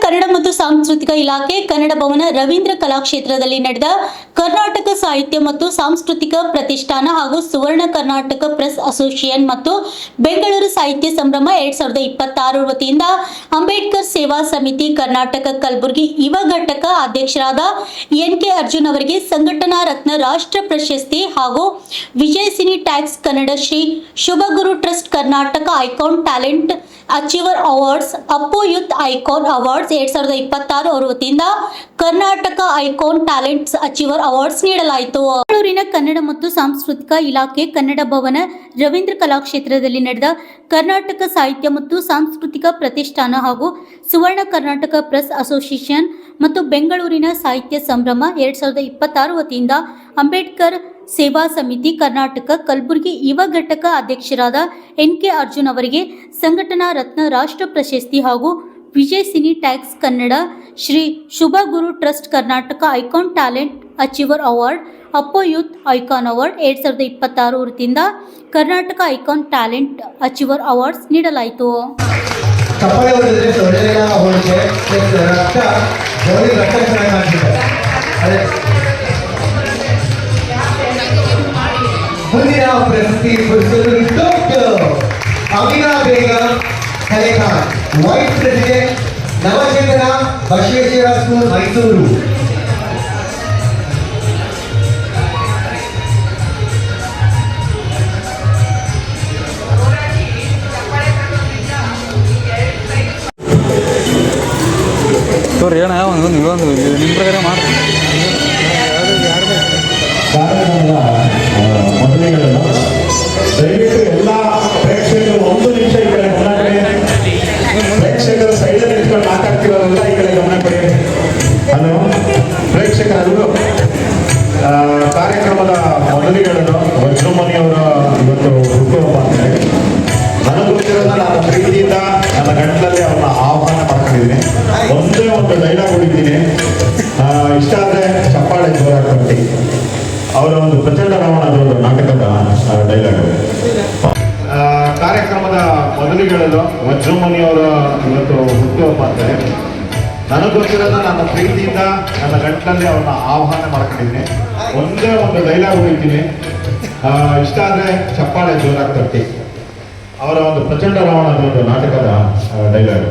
ಕನ್ನಡ ಮತ್ತು ಸಾಂಸ್ಕೃತಿಕ ಇಲಾಖೆ ಕನ್ನಡ ಭವನ ರವೀಂದ್ರ ಕಲಾಕ್ಷೇತ್ರದಲ್ಲಿ ನಡೆದ ಕರ್ನಾಟಕ ಸಾಹಿತ್ಯ ಮತ್ತು ಸಾಂಸ್ಕೃತಿಕ ಪ್ರತಿಷ್ಠಾನ ಹಾಗೂ ಸುವರ್ಣ ಕರ್ನಾಟಕ ಪ್ರೆಸ್ ಅಸೋಸಿಯೇಷನ್ ಮತ್ತು ಬೆಂಗಳೂರು ಸಾಹಿತ್ಯ ಸಂಭ್ರಮ 2026 ವತಿಯಿಂದ ಅಂಬೇಡ್ಕರ್ ಸೇವಾ ಸಮಿತಿ ಕರ್ನಾಟಕ ಕಲಬುರಗಿ ಯುವ ಘಟಕ ಅಧ್ಯಕ್ಷರಾದ ಎನ್.ಕೆ. ಅರ್ಜುನ್ ಅವರಿಗೆ ಸಂಘಟನಾ ರತ್ನ ರಾಷ್ಟ್ರ ಪ್ರಶಸ್ತಿ ಹಾಗೂ Vijay cine tax Kannada Shri Shubhaguru trust Karnataka icon talent achiever awards Appu youth icon awards 2026 ಅವರ ವತಿಯಿಂದ Karnataka icon talents achiever awards ನೀಡಲಾಯಿತು. ಬೆಂಗಳೂರಿನ ಕನ್ನಡ ಮತ್ತು ಸಾಂಸ್ಕೃತಿಕ ಇಲಾಖೆ ಕನ್ನಡ ಭವನ ರವೀಂದ್ರ ಕಲಾಕ್ಷೇತ್ರದಲ್ಲಿ ನಡೆದ ಕರ್ನಾಟಕ ಸಾಹಿತ್ಯ ಮತ್ತು ಸಾಂಸ್ಕೃತಿಕ ಪ್ರತಿಷ್ಠಾನ ಹಾಗೂ ಸುವರ್ಣ ಕರ್ನಾಟಕ ಪ್ರೆಸ್ ಅಸೋಸಿಯೇಷನ್ ಮತ್ತು ಬೆಂಗಳೂರಿನ ಸಾಹಿತ್ಯ ಸಂಭ್ರಮ 2026 ವತಿಯಿಂದ ಅಂಬೇಡ್ಕರ್ ಸೇವಾ ಸಮಿತಿ ಕರ್ನಾಟಕ ಕಲಬುರಗಿ ಯುವ ಘಟಕ ಅಧ್ಯಕ್ಷರಾದ ಎನ್.ಕೆ. ಅರ್ಜುನ್ ಅವರಿಗೆ ಸಂಘಟನಾ ರತ್ನ ರಾಷ್ಟ್ರ ಪ್ರಶಸ್ತಿ ಹಾಗೂ Vijay cine tax Kannada Shri Shubhaguru trust Karnataka icon talent achiever award Appu youth icon award 2026 ವತಿಯಿಂದ Karnataka icon talent achiever awards ನೀಡಲಾಯಿತು. ಮುಂದಿನ ಪ್ರಶಸ್ತಿ ಪುರಸ್ಕೃತರು doctor Amina Begum Kalekhan, vice president Navachetana Basaveshwara school Mysuru. ತೋರಿ ಏನ ಒಂದು ನಿಮ್ಮ ಪ್ರಕಾರ ಮಾಡ್ತೀನಿ. ಮೊದಲಿಗಳನ್ನು ದಯವಿಟ್ಟು ಎಲ್ಲ ಪ್ರೇಕ್ಷಕರು ಒಂದು ನಿಮಿಷ ಈ ಕಡೆ ಗಮನ ಕೊಡಿ. ಪ್ರೇಕ್ಷಕರು ಸೈಡಲ್ಲಿ ನಿಂತ್ಕೊಂಡು ಮಾತಾಡ್ತಿರೋರೆಲ್ಲ ಈ ಕಡೆ ಗಮನ ಕೊಡಿ. ಹಲೋ ಪ್ರೇಕ್ಷಕರಲ್ಲೂ ಕಾರ್ಯಕ್ರಮದ ಮೊದಲಿಗಳನ್ನು ವಜ್ರಮಣಿಯವರ ಇವತ್ತು ಹುಟ್ಟುಹಬ್ಬ ಅಂತಾರೆ. ನನಗೆ ಗೊತ್ತಿರೋದ ನಾನು ಪ್ರೀತಿಯಿಂದ ನನ್ನ ಗಂಟಲಲ್ಲಿ ಅವ್ರನ್ನ ಆಹ್ವಾನ ಮಾಡ್ಕೊಂಡಿದ್ದೀನಿ. ಒಂದೇ ಒಂದು ಡೈಲಾಗ್ ಹೊಡಿತೀನಿ, ಇಷ್ಟ ಆದರೆ ಚಪ್ಪಾಳೆ ಜೋರಾಗ್ತದೆ. ಅವರ ಒಂದು ಪ್ರಚಂಡ ರಾವಣದ ಒಂದು ನಾಟಕದ ಡೈಲಾಗ್. ಕಾರ್ಯಕ್ರಮದ ಮೊದಲಿಗಳಲ್ಲೂ ವಜ್ರಮಣಿಯವರ ಇವತ್ತು ಹುಟ್ಟುಹಬ್ಬ ಅಂತಾರೆ. ನನಗೆ ಗೊತ್ತಿರೋದ ನನ್ನ ಪ್ರೀತಿಯಿಂದ ನನ್ನ ಗಂಟಲಲ್ಲಿ ಅವ್ರನ್ನ ಆಹ್ವಾನ ಮಾಡ್ಕೊಂಡಿದ್ದೀನಿ. ಒಂದೇ ಒಂದು ಡೈಲಾಗ್ ಹೊಡಿತೀನಿ, ಇಷ್ಟ ಆದರೆ ಚಪ್ಪಾಳೆ ಜೋರಾಗ್ತದೆ. ಅವರ ಒಂದು ಪ್ರಚಂಡ ರಾವಣದ ಒಂದು ನಾಟಕದ ಡೈಲಾಗ್.